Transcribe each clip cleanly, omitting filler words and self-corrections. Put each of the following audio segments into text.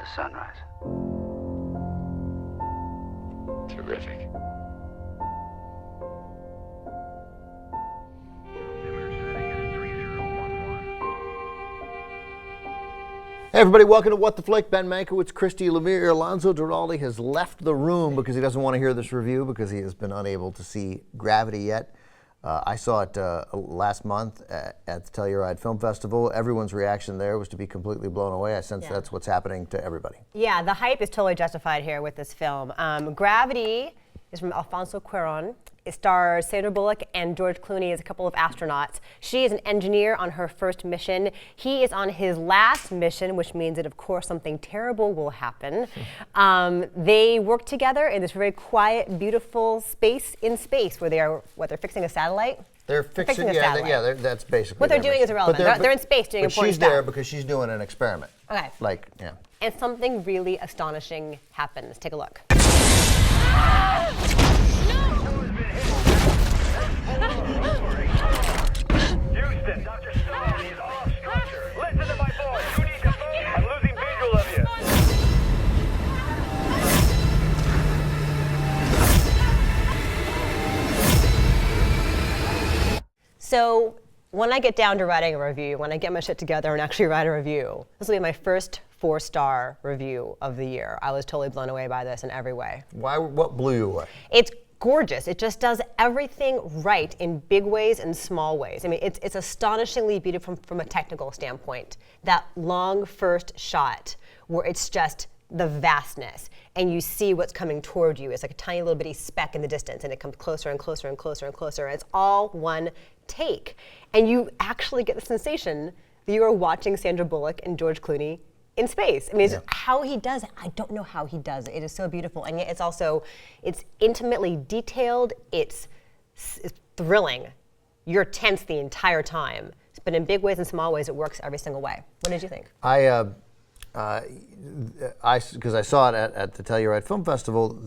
the sunrise. Terrific. Hey everybody, welcome to What the Flick. Ben Mankiewicz, Christy, Lemire. Alfonso Cuaron has left the room because he doesn't want to hear this review because he has been unable to see Gravity yet. I saw it last month at the Telluride Film Festival. Everyone's reaction there was to be completely blown away. I sense that's what's happening to everybody. Yeah, the hype is totally justified here with this film. Gravity is from Alfonso Cuaron. It stars Sandra Bullock and George Clooney as a couple of astronauts. She is an engineer on her first mission. He is on his last mission, which means that, of course, something terrible will happen. They work together in this very quiet, beautiful space in space where they're fixing a satellite? They're fixing a satellite. That's basically what they're doing is irrelevant. They're in space doing important stuff. But she's there because she's doing an experiment. Okay. And something really astonishing happens. Take a look. Houston, Dr. Stone is off structure. Listen to my voice. You need to phone. I'm losing visual of you. So when I get down to writing a review, when I get my shit together and actually write a review, this will be my first 4-star review of the year. I was totally blown away by this in every way. Why? What blew you away? It's gorgeous. It just does everything right in big ways and small ways. I mean, it's astonishingly beautiful from a technical standpoint. That long first shot where it's just the vastness and you see what's coming toward you. It's like a tiny little bitty speck in the distance and it comes closer and closer and closer and closer. And it's all one take. And you actually get the sensation that you are watching Sandra Bullock and George Clooney in space. I mean, how he does it, I don't know how he does it. It is so beautiful, and yet it's intimately detailed, it's thrilling. You're tense the entire time, but in big ways and small ways, it works every single way. What did you think? Because I saw it at the Telluride Film Festival,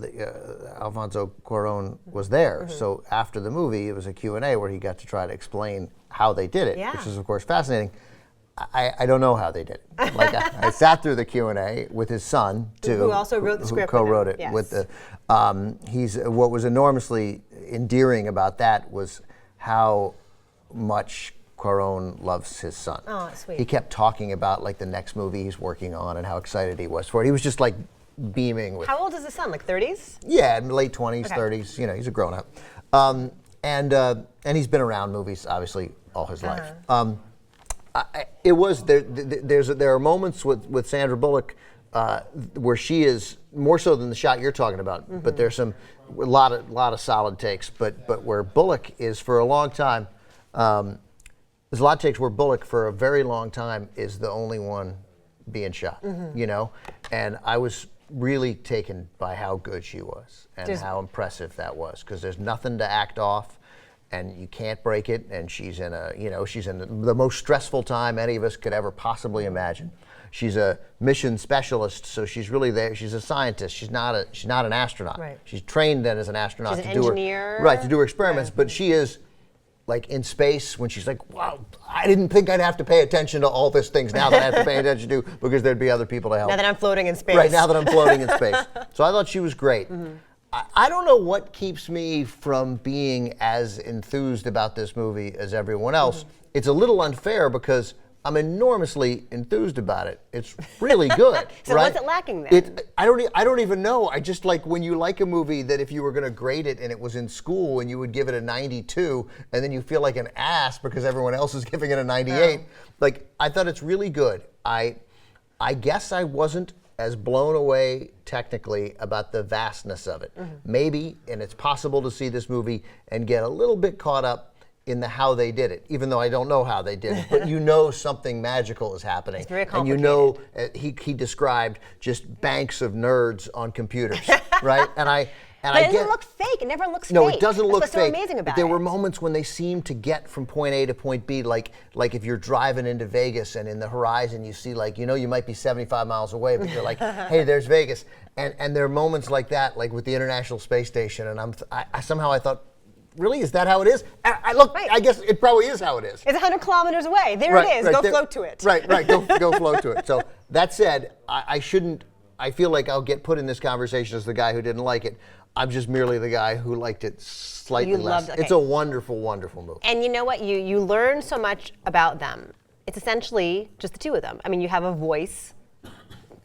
Alfonso Cuaron was there. Mm-hmm. So after the movie, it was a Q&A where he got to try to explain how they did it, which is, of course, fascinating. I don't know how they did it. Like I sat through the Q&A with his son, too, who also wrote the script. Who co-wrote it yes. with the. What was enormously endearing about that was how much Cuaron loves his son. Oh, sweet. He kept talking about like the next movie he's working on and how excited he was for it. He was just like beaming with. How old is his son? Like 30s? Yeah, late 20s, 30s. You know, he's a grown up, and he's been around movies obviously all his life. There are moments with Sandra Bullock where she is more so than the shot you're talking about. Mm-hmm. But there's a lot of solid takes. But where Bullock is for a long time, there's a lot of takes where Bullock for a very long time is the only one being shot. Mm-hmm. You know, and I was really taken by how good she was and how impressive that was because there's nothing to act off. And you can't break it, and she's in the most stressful time any of us could ever possibly imagine. She's a mission specialist, so she's really there. She's a scientist. She's not an astronaut. Right. She's trained then as an astronaut she's to an do engineer. to do her experiments. Right. But she is like in space when she's like, wow, I didn't think I'd have to pay attention to all these things now that I have to pay attention to because there'd be other people to help. Now that I'm floating in space. Right, now that I'm floating in space. So I thought she was great. Mm-hmm. I don't know what keeps me from being as enthused about this movie as everyone else. Mm-hmm. It's a little unfair because I'm enormously enthused about it. It's really good. So right? What's it lacking then? I don't even know. I just like when you like a movie that if you were going to grade it and it was in school and you would give it a 92 and then you feel like an ass because everyone else is giving it a 98. Like I thought it's really good. I guess I wasn't as blown away technically about the vastness of it. Mm-hmm. Maybe, and it's possible to see this movie and get a little bit caught up in the how they did it, even though I don't know how they did it, but you know something magical is happening. It's very complicated. And you know, he described just banks of nerds on computers, right? But it doesn't look fake. It never looks fake. No, it doesn't look fake. fake. That's what's so amazing about it. There were moments when they seemed to get from point A to point B, like if you're driving into Vegas and in the horizon you see you might be 75 miles away, but you're like, hey, there's Vegas. And there are moments like that, like with the International Space Station, and I somehow I thought, really? Is that how it is? Look, Right. I guess it probably is how it is. It's 100 kilometers away. There it is. Go float to it. Right. Go float to it. So that said, I shouldn't. I feel like I'll get put in this conversation as the guy who didn't like it. I'm just merely the guy who liked it slightly You less. loved it, It's a wonderful, wonderful movie. And you know what? You learn so much about them. It's essentially just the two of them. I mean, you have a voice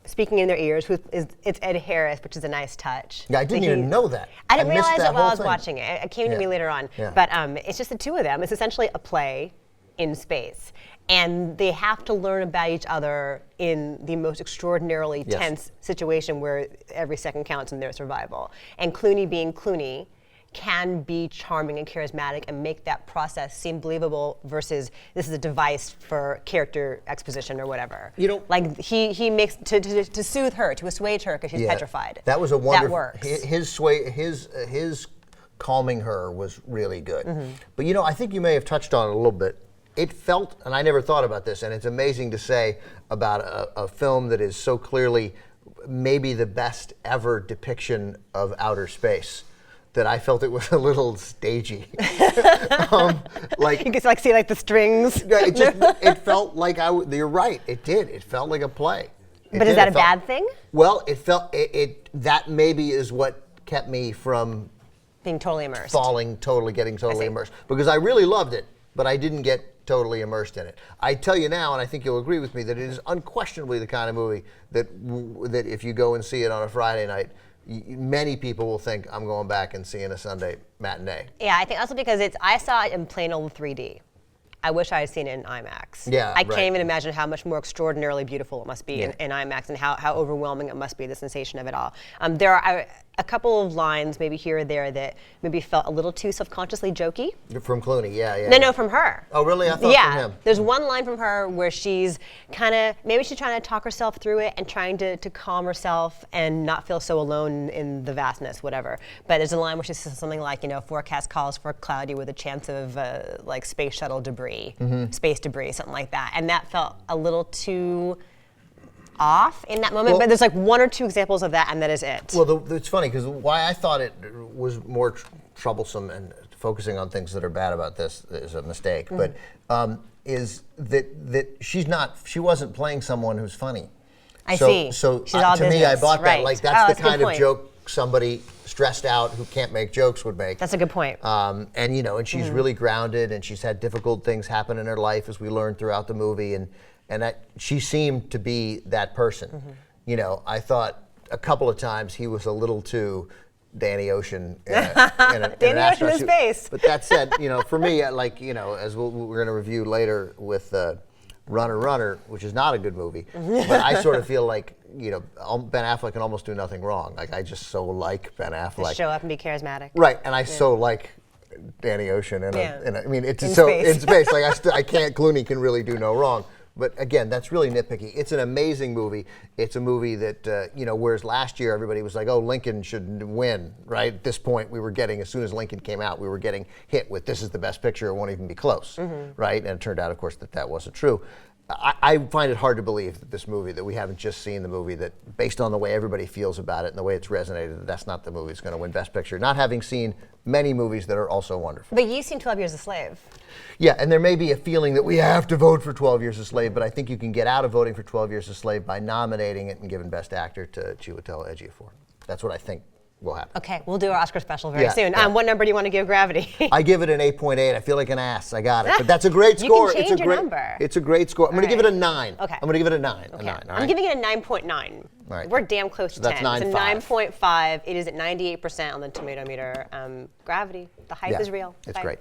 speaking in their ears. It's Ed Harris, which is a nice touch. Yeah, I didn't even know that. I didn't missed realize that it while I whole was thing. watching it. It came to me later on. Yeah. But it's just the two of them. It's essentially a play in space. And they have to learn about each other in the most extraordinarily Yes. tense situation where every second counts in their survival. And Clooney being Clooney can be charming and charismatic and make that process seem believable versus this is a device for character exposition or whatever. You know- like he makes to soothe her, to assuage her because she's petrified. That was a wonderful. That works. His calming her was really good. But you know, I think you may have touched on it a little bit. It felt, and I never thought about this, and it's amazing to say about a film that is so clearly maybe the best ever depiction of outer space, that I felt it was a little stagey. Like You can see the strings. it felt like you're right. It did. It felt like a play. But is that a bad thing? Well, it felt that maybe is what kept me from Being totally immersed. getting totally see. immersed, because I really loved it, but I didn't get totally immersed in it. I tell you now, and I think you'll agree with me, that it is unquestionably the kind of movie that if you go and see it on a Friday night, many people will think I'm going back and seeing a Sunday matinee. Yeah, I think also because I saw it in plain old 3D. I wish I had seen it in IMAX. Yeah, I can't right. even imagine how much more extraordinarily beautiful it must be in IMAX and how overwhelming it must be, the sensation of it all. There are a couple of lines maybe here or there that maybe felt a little too self-consciously jokey. From Clooney, yeah. No, from her. Oh, really? I thought from him. There's one line from her where she's maybe she's trying to talk herself through it and trying to calm herself and not feel so alone in the vastness, whatever. But there's a line where she says something like, forecast calls for cloudy with a chance of space shuttle debris, space debris, something like that. And that felt a little too off in that moment, but there's one or two examples of that, and that is it. Well, it's funny because why I thought it was more troublesome and focusing on things that are bad about this is a mistake. But is that she wasn't playing someone who's funny. I see. So She's all to me, I business, bought that. right. Like that's a the good kind of point. joke somebody stressed out who can't make jokes would make. That's a good point. And and she's really grounded, and she's had difficult things happen in her life, as we learned throughout the movie, and that she seemed to be that person. I thought a couple of times he was a little too Danny Ocean in Danny Ocean in space. But that said, for me, as we're going to review later with Runner, which is not a good movie, but I sort of feel like Ben Affleck can almost do nothing wrong. Like I just so like Ben Affleck. Just show up and be charismatic. Right, and I so like Danny Ocean it's In so space. in space. Like I can't. Clooney can really do no wrong. But again, that's really nitpicky. It's an amazing movie. It's a movie that whereas last year everybody was like, "Oh, Lincoln should win." Right at this point, we were getting, as soon as Lincoln came out, we were getting hit with "This is the best picture. It won't even be close." Right, and it turned out, of course, that wasn't true. I find it hard to believe that this movie, that we haven't just seen the movie, that based on the way everybody feels about it and the way it's resonated, that's not the movie that's going to win Best Picture. Not having seen many movies that are also wonderful. But you've seen 12 Years a Slave. Yeah, and there may be a feeling that we have to vote for 12 Years a Slave, but I think you can get out of voting for 12 Years a Slave by nominating it and giving Best Actor to Chiwetel Ejiofor. That's what I think will happen. Okay, we'll do our Oscar special very soon. Yeah. What number do you want to give Gravity? I give it an 8.8. I feel like an ass. I got it. But that's a great score. You can change your number. It's a great score. I'm going to give it a 9. Okay. I'm going to give it a 9. Okay. A 9, all right? I'm giving it a 9.9. All right. We're damn close to that's 10. It's a 9.5. 9.5. It is at 98% on the tomato meter. Gravity. The hype is real. It's Bye. great.